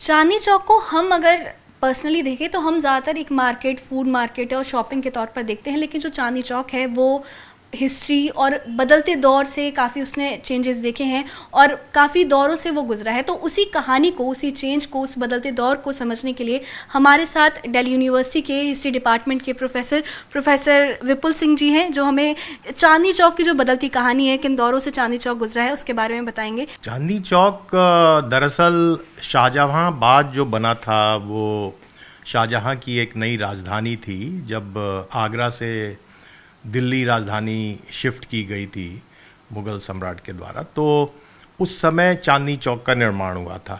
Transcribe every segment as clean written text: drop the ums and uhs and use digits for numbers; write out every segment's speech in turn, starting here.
चांदनी चौक को हम अगर पर्सनली देखें तो हम ज़्यादातर एक मार्केट, फूड मार्केट और शॉपिंग के तौर पर देखते हैं, लेकिन जो चांदनी चौक है वो हिस्ट्री और बदलते दौर से काफ़ी उसने चेंजेस देखे हैं और काफ़ी दौरों से वो गुजरा है। तो उसी कहानी को, उसी चेंज को, उस बदलते दौर को समझने के लिए हमारे साथ दिल्ली यूनिवर्सिटी के हिस्ट्री डिपार्टमेंट के प्रोफेसर विपुल सिंह जी हैं, जो हमें चांदनी चौक की जो बदलती कहानी है, किन दौरों से चांदनी चौक गुजरा है, उसके बारे में बताएंगे। चांदनी चौक दरअसल शाहजहांबाद जो बना था वो शाहजहां की एक नई राजधानी थी। जब आगरा से दिल्ली राजधानी शिफ्ट की गई थी मुग़ल सम्राट के द्वारा, तो उस समय चांदनी चौक का निर्माण हुआ था।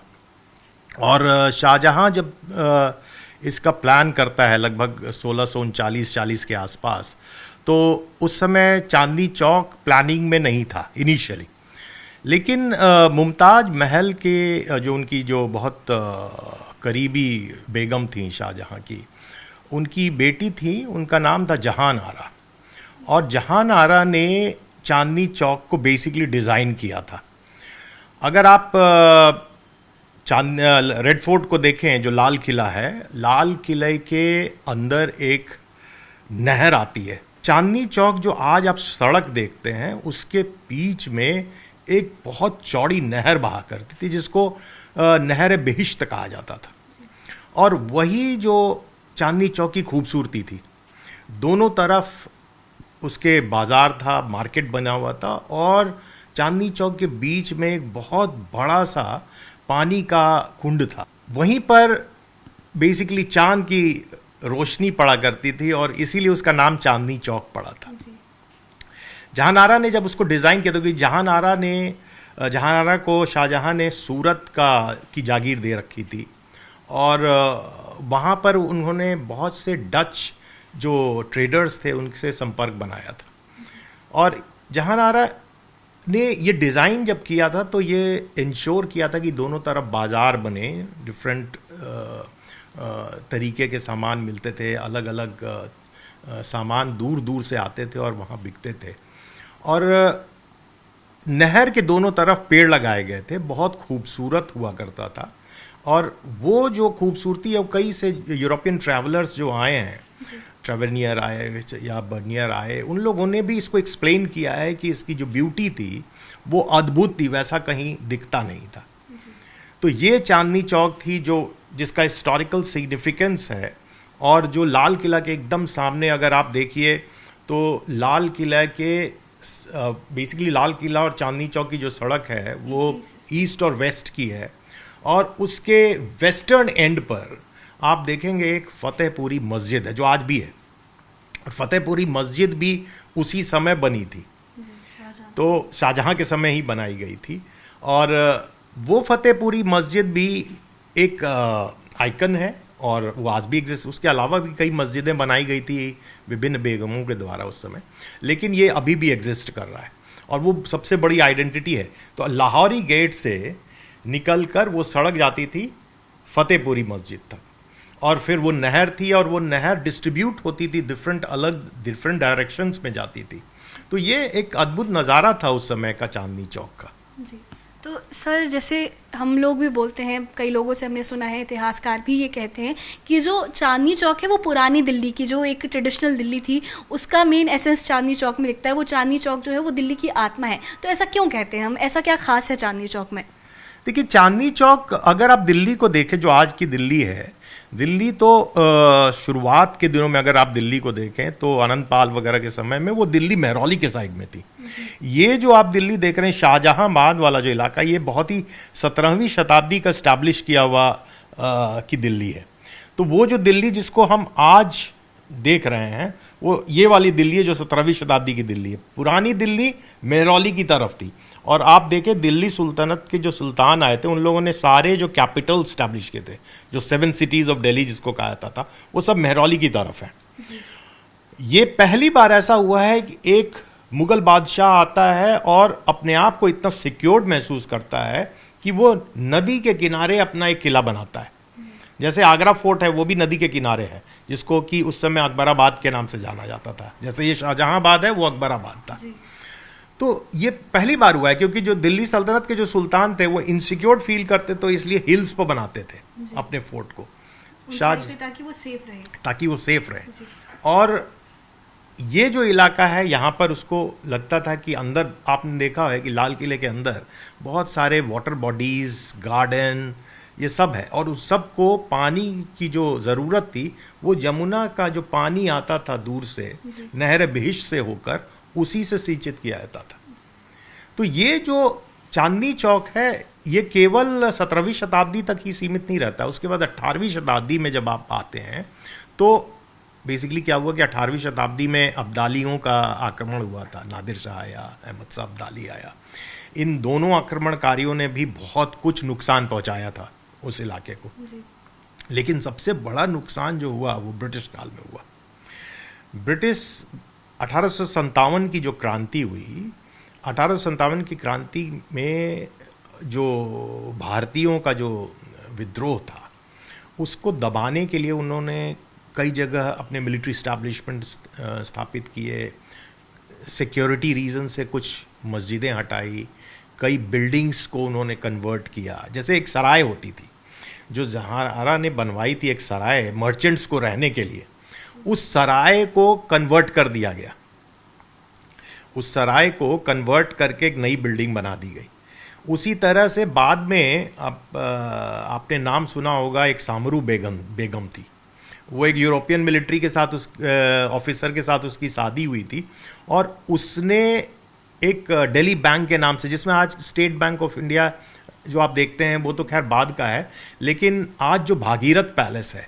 और शाहजहां जब इसका प्लान करता है लगभग 1639-40 के आसपास, तो उस समय चांदनी चौक प्लानिंग में नहीं था इनिशियली। लेकिन मुमताज़ महल के जो उनकी जो बहुत करीबी बेगम थी शाहजहां की, उनकी बेटी थी, उनका नाम था जहान आरा, और जहान आरा ने चांदनी चौक को बेसिकली डिज़ाइन किया था। अगर आप रेड फोर्ट को देखें, जो लाल किला है, लाल किले के अंदर एक नहर आती है। चांदनी चौक जो आज आप सड़क देखते हैं, उसके बीच में एक बहुत चौड़ी नहर बहा करती थी, जिसको नहर बेहिश्त कहा जाता था। और वही जो चांदनी चौक की खूबसूरती थी, दोनों तरफ उसके बाज़ार था, मार्केट बना हुआ था, और चांदनी चौक के बीच में एक बहुत बड़ा सा पानी का कुंड था। वहीं पर बेसिकली चांद की रोशनी पड़ा करती थी, और इसीलिए उसका नाम चांदनी चौक पड़ा था। जहान आरा ने जब उसको डिज़ाइन किया, तो कि जहान आरा को शाहजहां ने सूरत की जागीर दे रखी थी, और वहाँ पर उन्होंने बहुत से डच जो ट्रेडर्स थे उनसे संपर्क बनाया था। और जहान आरा ने ये डिज़ाइन जब किया था, तो ये इंश्योर किया था कि दोनों तरफ बाज़ार बने, डिफरेंट तरीके के सामान मिलते थे, अलग अलग सामान दूर दूर से आते थे और वहाँ बिकते थे। और नहर के दोनों तरफ पेड़ लगाए गए थे, बहुत खूबसूरत हुआ करता था। और वो जो खूबसूरती है, वो कई से यूरोपियन ट्रैवलर्स जो आए हैं, ट्रेवेनियर आए या बर्नियर आए, उन लोगों ने भी इसको एक्सप्लेन किया है कि इसकी जो ब्यूटी थी वो अद्भुत थी, वैसा कहीं दिखता नहीं था। तो ये चांदनी चौक थी जिसका हिस्टोरिकल सिग्निफिकेंस है। और जो लाल किला के एकदम सामने अगर आप देखिए, तो लाल किला के बेसिकली लाल किला और चांदनी चौक की जो सड़क है वो ईस्ट और वेस्ट की है, और उसके वेस्टर्न एंड पर आप देखेंगे एक फतेहपुरी मस्जिद है, जो आज भी है। और फतेहपुरी मस्जिद भी उसी समय बनी थी, तो शाहजहां के समय ही बनाई गई थी। और वो फतेहपुरी मस्जिद भी एक आइकन है, और वो आज भी एग्जिस्ट। उसके अलावा भी कई मस्जिदें बनाई गई थी विभिन्न बेगमों के द्वारा उस समय, लेकिन ये अभी भी एग्जिस्ट कर रहा है, और वो सबसे बड़ी आइडेंटिटी है। तो लाहौरी गेट से निकलकर वो सड़क जाती थी फतेहपुरी मस्जिद तक, और फिर वो नहर थी, और वो नहर डिस्ट्रीब्यूट होती थी, डिफरेंट डायरेक्शंस में जाती थी। तो ये एक अद्भुत नज़ारा था उस समय का चांदनी चौक का। जी। तो सर, जैसे हम लोग भी बोलते हैं, कई लोगों से हमने सुना है, इतिहासकार भी ये कहते हैं कि जो चांदनी चौक है वो पुरानी दिल्ली की, जो एक ट्रेडिशनल दिल्ली थी, उसका मेन एसेंस चांदनी चौक में दिखता है। वो चांदनी चौक जो है वो दिल्ली की आत्मा है। तो ऐसा क्यों कहते हैं हम? ऐसा क्या खास है चांदनी चौक में? देखिए, चांदनी चौक अगर आप दिल्ली को देखें, जो आज की दिल्ली है, दिल्ली तो शुरुआत के दिनों में अगर आप दिल्ली को देखें तो अनंतपाल वगैरह के समय में वो दिल्ली महरौली के साइड में थी। ये जो आप दिल्ली देख रहे हैं, शाहजहांबाद वाला जो इलाका, ये बहुत ही 17वीं शताब्दी का स्टैब्लिश किया हुआ की दिल्ली है। तो वो जो दिल्ली जिसको हम आज देख रहे हैं, वो ये वाली दिल्ली है जो 17वीं शताब्दी की दिल्ली है। पुरानी दिल्ली महरौली की तरफ थी। और आप देखें, दिल्ली सुल्तानत के जो सुल्तान आए थे, उन लोगों ने सारे जो कैपिटल स्टैब्लिश किए थे, जो 7 सिटीज़ ऑफ दिल्ली जिसको कहा जाता था, वो सब महरौली की तरफ है। ये पहली बार ऐसा हुआ है कि एक मुगल बादशाह आता है और अपने आप को इतना सिक्योर्ड महसूस करता है कि वो नदी के किनारे अपना एक किला बनाता है। जैसे आगरा फोर्ट है, वो भी नदी के किनारे है, जिसको कि उस समय अकबराबाद के नाम से जाना जाता था। जैसे ये शाहजहांबाद है, वो अकबराबाद था। तो ये पहली बार हुआ है, क्योंकि जो दिल्ली सल्तनत के जो सुल्तान थे वो इनसिक्योर फील करते, तो इसलिए हिल्स पर बनाते थे अपने फोर्ट को, ताकि वो सेफ रहे। ताकि वो सेफ रहे। और ये जो इलाका है यहाँ पर उसको लगता था कि अंदर, आपने देखा है कि लाल किले के अंदर बहुत सारे वाटर बॉडीज, गार्डन, ये सब है, और उस सब को पानी की जो ज़रूरत थी वो यमुना का जो पानी आता था दूर से नहर बिहिश से होकर, उसी से सिंचित किया जाता था। तो ये जो चांदनी चौक है ये केवल 17वीं शताब्दी तक ही सीमित नहीं रहता। उसके बाद 18वीं शताब्दी में जब आप आते हैं तो बेसिकली क्या हुआ कि 18वीं शताब्दी में अब्दालियों का आक्रमण हुआ था। नादिर शाह आया, अहमद शाह अब्दाली आया। इन दोनों आक्रमणकारियों ने भी बहुत कुछ नुकसान पहुंचाया था उस इलाके को, लेकिन सबसे बड़ा नुकसान जो हुआ वो ब्रिटिश काल में हुआ। ब्रिटिश 1857 की जो क्रांति हुई, 1857 की क्रांति में जो भारतीयों का जो विद्रोह था उसको दबाने के लिए उन्होंने कई जगह अपने मिलिट्री इस्टेब्लिशमेंट स्थापित किए, सिक्योरिटी रीज़न से कुछ मस्जिदें हटाई, कई बिल्डिंग्स को उन्होंने कन्वर्ट किया। जैसे एक सराय होती थी जो जहांआरा ने बनवाई थी, एक सराय मर्चेंट्स को रहने के लिए, उस सराय को कन्वर्ट कर दिया गया। उस सराय को कन्वर्ट करके एक नई बिल्डिंग बना दी गई। उसी तरह से बाद में आपने नाम सुना होगा, एक सामरू बेगम थी। वो एक यूरोपियन मिलिट्री के साथ, उस ऑफिसर के साथ उसकी शादी हुई थी, और उसने एक दिल्ली बैंक के नाम से, जिसमें आज स्टेट बैंक ऑफ इंडिया जो आप देखते हैं वो तो खैर बाद का है, लेकिन आज जो भागीरथ पैलेस है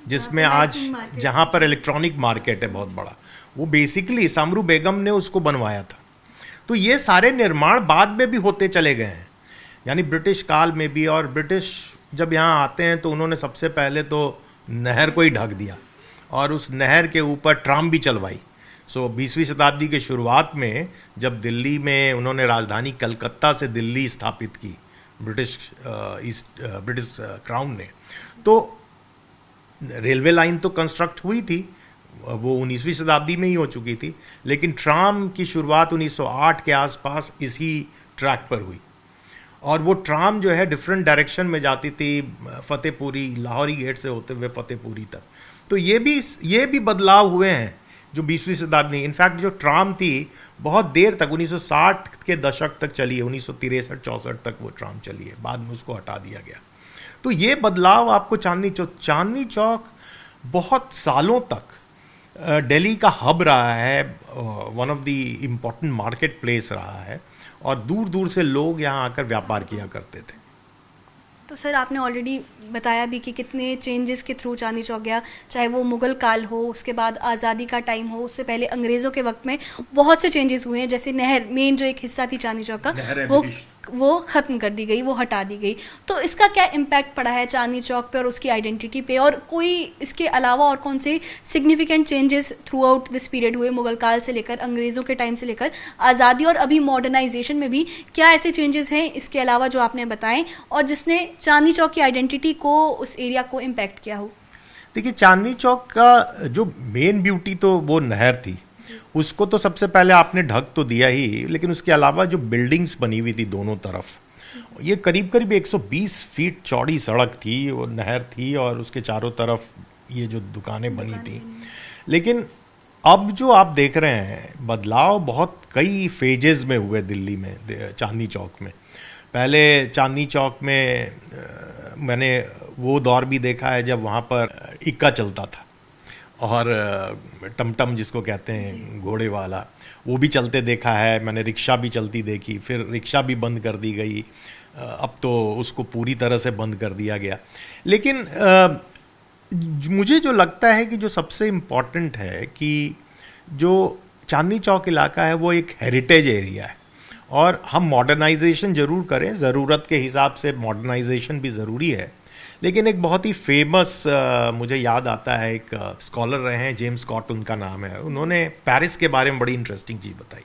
जिसमें आज, जहाँ पर इलेक्ट्रॉनिक मार्केट है बहुत बड़ा, वो बेसिकली सामरू बेगम ने उसको बनवाया था। तो ये सारे निर्माण बाद में भी होते चले गए हैं, यानी ब्रिटिश काल में भी। और ब्रिटिश जब यहाँ आते हैं तो उन्होंने सबसे पहले तो नहर को ही ढक दिया, और उस नहर के ऊपर ट्राम भी चलवाई। 20वीं शताब्दी के शुरुआत में जब दिल्ली में उन्होंने राजधानी कलकत्ता से दिल्ली स्थापित की ब्रिटिश क्राउन ने, तो रेलवे लाइन तो कंस्ट्रक्ट हुई थी, वो 19वीं शताब्दी में ही हो चुकी थी, लेकिन ट्राम की शुरुआत 1908 के आसपास इसी ट्रैक पर हुई। और वो ट्राम जो है डिफरेंट डायरेक्शन में जाती थी, फतेहपुरी, लाहौरी गेट से होते हुए फतेहपुरी तक। तो ये भी बदलाव हुए हैं जो 20वीं शताब्दी। इनफैक्ट जो ट्राम थी बहुत देर तक, 1960 के दशक तक चली है, 1963-64 तक वो ट्राम चली है, बाद में उसको हटा दिया गया। तो ये बदलाव आपको चांदनी चौक बहुत सालों तक दिल्ली का हब रहा है, one of the important market place रहा है, और दूर दूर से लोग यहाँ आकर व्यापार किया करते थे। तो सर आपने ऑलरेडी बताया भी कि कितने चेंजेस के थ्रू चांदनी चौक गया, चाहे वो मुग़ल काल हो, उसके बाद आज़ादी का टाइम हो, उससे पहले अंग्रेज़ों के वक्त में बहुत से चेंजेस हुए हैं। जैसे नहर, मेन जो एक हिस्सा थी चांदनी चौक का, वो ख़त्म कर दी गई, वो हटा दी गई। तो इसका क्या इम्पैक्ट पड़ा है चांदनी चौक पे और उसकी आइडेंटिटी पे, और कोई इसके अलावा और कौन से significant changes through out this period हुए, मुग़ल काल से लेकर, अंग्रेज़ों के टाइम से लेकर आज़ादी, और अभी मॉडर्नाइजेशन में भी क्या ऐसे चेंजेस हैं इसके अलावा जो आपने बताएं, और जिसने चांदनी चौक की आइडेंटिटी को, उस एरिया को इम्पैक्ट किया हो? देखिए, चांदनी चौक का जो मेन ब्यूटी तो वो नहर थी, उसको तो सबसे पहले आपने ढक तो दिया ही, लेकिन उसके अलावा जो बिल्डिंग्स बनी हुई थी दोनों तरफ, ये करीब करीब 120 फीट चौड़ी सड़क थी, वो नहर थी, और उसके चारों तरफ ये जो दुकानें बनी थी। लेकिन अब जो आप देख रहे हैं बदलाव बहुत कई फेजेस में हुए दिल्ली में, चांदनी चौक में। पहले चांदनी चौक में मैंने वो दौर भी देखा है जब वहाँ पर इक्का चलता था, और टमटम जिसको कहते हैं घोड़े वाला, वो भी चलते देखा है मैंने। रिक्शा भी चलती देखी, फिर रिक्शा भी बंद कर दी गई, अब तो उसको पूरी तरह से बंद कर दिया गया। लेकिन मुझे जो लगता है कि जो सबसे इम्पॉर्टेंट है कि जो चांदनी चौक इलाका है वो एक हेरिटेज एरिया है, और हम मॉडर्नाइजेशन ज़रूर करें, ज़रूरत के हिसाब से मॉडर्नाइजेशन भी ज़रूरी है। लेकिन एक बहुत ही फेमस मुझे याद आता है, एक स्कॉलर रहे हैं, जेम्स स्कॉट उनका नाम है, उन्होंने पेरिस के बारे में बड़ी इंटरेस्टिंग चीज़ बताई।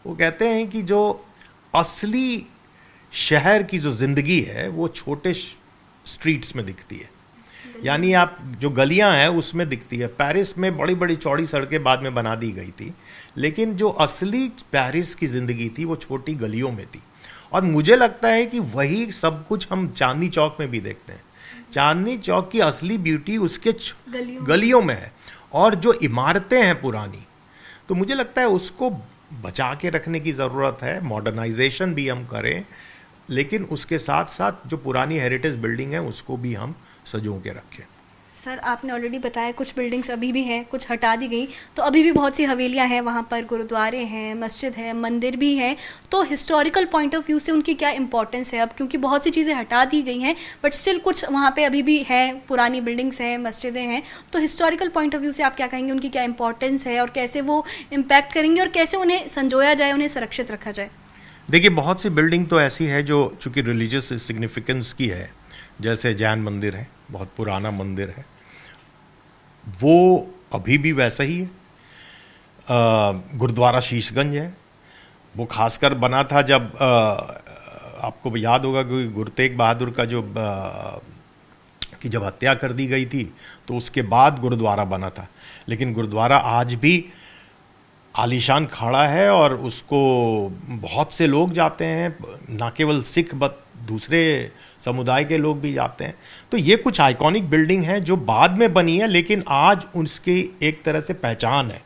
वो कहते हैं कि जो असली शहर की जो ज़िंदगी है वो छोटे स्ट्रीट्स में दिखती है। यानी आप जो गलियां हैं उसमें दिखती है। पेरिस में बड़ी बड़ी चौड़ी सड़कें बाद में बना दी गई थी, लेकिन जो असली पेरिस की ज़िंदगी थी वो छोटी गलियों में थी। और मुझे लगता है कि वही सब कुछ हम चांदनी चौक में भी देखते हैं। चांदनी चौक की असली ब्यूटी उसके गलियों में है, और जो इमारतें हैं पुरानी, तो मुझे लगता है उसको बचा के रखने की ज़रूरत है। मॉडर्नाइजेशन भी हम करें, लेकिन उसके साथ साथ जो पुरानी हेरिटेज बिल्डिंग है उसको भी हम सजो के रखें। सर, आपने ऑलरेडी बताया कुछ बिल्डिंग्स अभी भी हैं, कुछ हटा दी गई, तो अभी भी बहुत सी हवेलियां हैं, वहाँ पर गुरुद्वारे हैं, मस्जिद है, मंदिर भी हैं। तो हिस्टोरिकल पॉइंट ऑफ व्यू से उनकी क्या इंपॉर्टेंस है अब, क्योंकि बहुत सी चीज़ें हटा दी गई हैं बट स्टिल कुछ वहाँ पे अभी भी है, पुरानी बिल्डिंग्स हैं, मस्जिदें हैं। तो हिस्टोरिकल पॉइंट ऑफ व्यू से आप क्या कहेंगे, उनकी क्या इंपॉर्टेंस है और कैसे वो इम्पैक्ट करेंगे और कैसे उन्हें संजोया जाए, उन्हें संरक्षित रखा जाए? देखिए, बहुत सी बिल्डिंग तो ऐसी है जो चूँकि रिलीजियस सिग्निफिकेंस की है, जैसे जैन मंदिर है, बहुत पुराना मंदिर है, वो अभी भी वैसा ही है। गुरुद्वारा शीशगंज है, वो खासकर बना था जब आपको याद होगा कि गुरु तेग बहादुर का जो की जब हत्या कर दी गई थी, तो उसके बाद गुरुद्वारा बना था। लेकिन गुरुद्वारा आज भी आलीशान खड़ा है और उसको बहुत से लोग जाते हैं, ना केवल सिख बट दूसरे समुदाय के लोग भी जाते हैं। तो ये कुछ आइकॉनिक बिल्डिंग है जो बाद में बनी है, लेकिन आज उसकी एक तरह से पहचान है।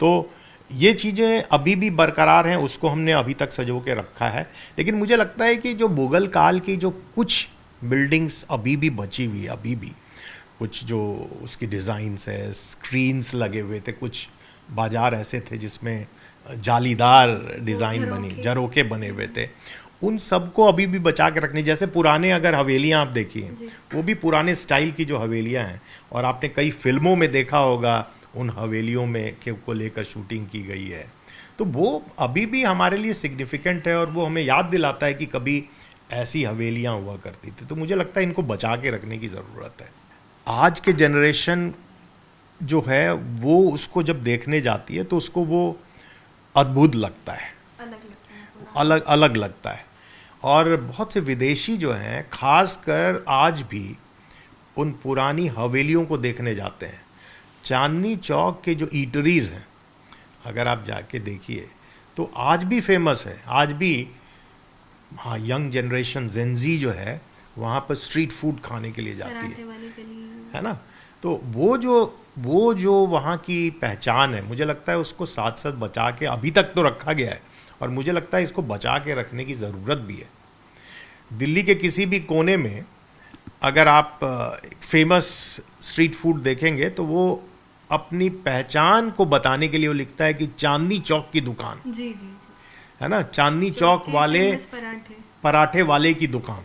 तो ये चीज़ें अभी भी बरकरार हैं, उसको हमने अभी तक सजो के रखा है। लेकिन मुझे लगता है कि जो मुगल काल की जो कुछ बिल्डिंग्स अभी भी बची हुई है, अभी भी कुछ जो उसकी डिज़ाइंस है, स्क्रीन्स लगे हुए थे, कुछ बाजार ऐसे थे जिसमें जालीदार डिज़ाइन बनी, झरोखे बने हुए थे, उन सबको अभी भी बचा के रखनी। जैसे पुराने अगर हवेलियां आप देखिए, वो भी पुराने स्टाइल की जो हवेलियां हैं, और आपने कई फिल्मों में देखा होगा उन हवेलियों में को लेकर शूटिंग की गई है, तो वो अभी भी हमारे लिए सिग्निफिकेंट है और वो हमें याद दिलाता है कि कभी ऐसी हवेलियां हुआ करती थी। तो मुझे लगता है इनको बचा के रखने की ज़रूरत है। आज के जनरेशन जो है वो उसको जब देखने जाती है तो उसको वो अद्भुत लगता है, अलग लगता है। और बहुत से विदेशी जो हैं खासकर आज भी उन पुरानी हवेलियों को देखने जाते हैं। चांदनी चौक के जो ईटरीज हैं, अगर आप जाके देखिए तो आज भी फेमस है। आज भी हाँ, यंग जनरेशन जेनजी जो है वहाँ पर स्ट्रीट फूड खाने के लिए जाती है ना। तो वो जो वहाँ की पहचान है, मुझे लगता है उसको साथ साथ बचा के अभी तक तो रखा गया है, और मुझे लगता है इसको बचा के रखने की ज़रूरत भी है। दिल्ली के किसी भी कोने में अगर आप फेमस स्ट्रीट फूड देखेंगे तो वो अपनी पहचान को बताने के लिए वो लिखता है कि चांदनी चौक की दुकान, जी, है ना, चांदनी चौक वाले पराठे वाले की दुकान।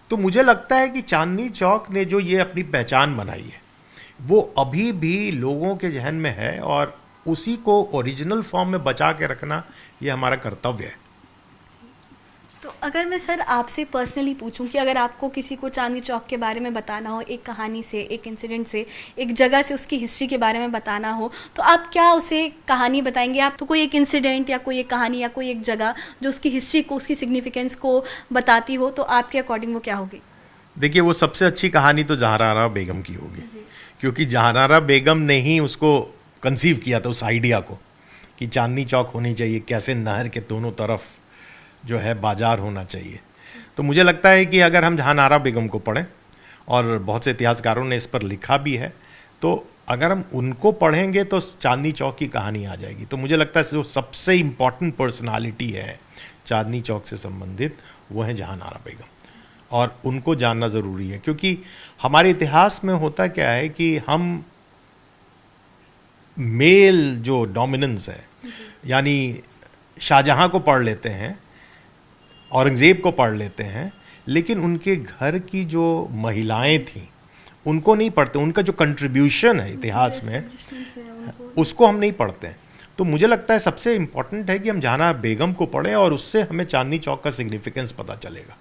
तो मुझे लगता है कि चांदनी चौक ने जो ये अपनी पहचान बनाई है वो अभी भी लोगों के जहन में है, और उसी को ओरिजिनल फॉर्म में बचा के रखना ये हमारा कर्तव्य है। तो अगर मैं सर आपसे पर्सनली पूछूं कि अगर आपको किसी को चांदनी चौक के बारे में बताना हो, एक कहानी से, एक इंसिडेंट से, एक जगह से उसकी हिस्ट्री के बारे में बताना हो, तो आप क्या उसे कहानी बताएंगे? आप तो कोई एक इंसिडेंट या कोई एक कहानी या कोई एक जगह जो उसकी हिस्ट्री को, उसकी सिग्निफिकेंस को बताती हो, तो आपके अकॉर्डिंग वो क्या होगी? देखिए, वो सबसे अच्छी कहानी तो जहानारा बेगम की होगी, क्योंकि जहानारा बेगम ने ही उसको कंसीव किया था, उस आइडिया को कि चांदनी चौक होनी चाहिए, कैसे नहर के दोनों तरफ जो है बाजार होना चाहिए। तो मुझे लगता है कि अगर हम जहानारा बेगम को पढ़ें, और बहुत से इतिहासकारों ने इस पर लिखा भी है, तो अगर हम उनको पढ़ेंगे तो चांदनी चौक की कहानी आ जाएगी। तो मुझे लगता है जो सबसे इम्पॉर्टेंट पर्सनालिटी है चांदनी चौक से संबंधित वो है जहानारा बेगम, और उनको जानना ज़रूरी है। क्योंकि हमारे इतिहास में होता क्या है कि हम मेल जो डोमिनेंस है, यानी शाहजहां को पढ़ लेते हैं, औरंगज़ेब को पढ़ लेते हैं, लेकिन उनके घर की जो महिलाएं थीं उनको नहीं पढ़ते। उनका जो कंट्रीब्यूशन है इतिहास में उसको हम नहीं पढ़ते हैं। तो मुझे लगता है सबसे इम्पॉर्टेंट है कि हम जहानारा बेगम को पढ़ें, और उससे हमें चांदनी चौक का सिग्निफिकेंस पता चलेगा।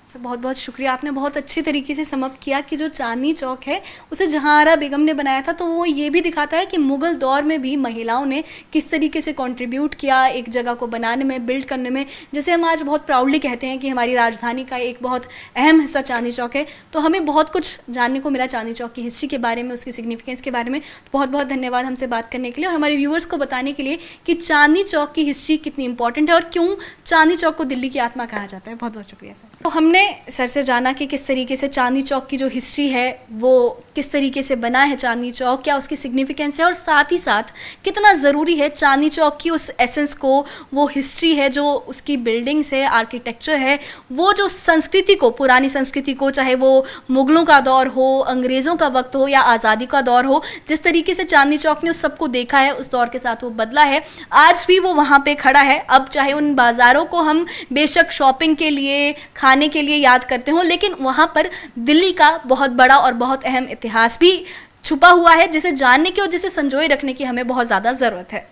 सर बहुत बहुत शुक्रिया, आपने बहुत अच्छे तरीके से समअप किया कि जो चांदनी चौक है उसे जहांआरा बेगम ने बनाया था, तो वो ये भी दिखाता है कि मुगल दौर में भी महिलाओं ने किस तरीके से कंट्रीब्यूट किया एक जगह को बनाने में, बिल्ड करने में। जैसे हम आज बहुत प्राउडली कहते हैं कि हमारी राजधानी का एक बहुत अहम हिस्सा चांदनी चौक है, तो हमें बहुत कुछ जानने को मिला चांदनी चौक की हिस्ट्री के बारे में, उसकी सिग्निफिकेंस के बारे में। बहुत बहुत धन्यवाद हमसे बात करने के लिए और हमारे व्यूअर्स को बताने के लिए कि चांदनी चौक की हिस्ट्री कितनी इंपॉर्टेंट है और क्यों चांदनी चौक को दिल्ली की आत्मा कहा जाता है। बहुत बहुत शुक्रिया सर। तो हमने सर से जाना कि किस तरीके से चांदनी चौक की जो हिस्ट्री है वो किस तरीके से बना है चांदनी चौक, क्या उसकी सिग्निफिकेंस है, और साथ ही साथ कितना ज़रूरी है चांदनी चौक की उस एसेंस को, वो हिस्ट्री है, जो उसकी बिल्डिंग्स है, आर्किटेक्चर है, वो जो संस्कृति को, पुरानी संस्कृति को, चाहे वो मुगलों का दौर हो, अंग्रेज़ों का वक्त हो या आज़ादी का दौर हो, जिस तरीके से चांदनी चौक ने उस सबको देखा है, उस दौर के साथ वो बदला है, आज भी वो वहाँ पे खड़ा है। अब चाहे उन बाज़ारों को हम बेशक शॉपिंग के लिए, खाने के लिए याद करते हो, लेकिन वहाँ पर दिल्ली का बहुत बड़ा और बहुत अहम इतिहास भी छुपा हुआ है, जिसे जानने की और जिसे संजोए रखने की हमें बहुत ज़्यादा ज़रूरत है।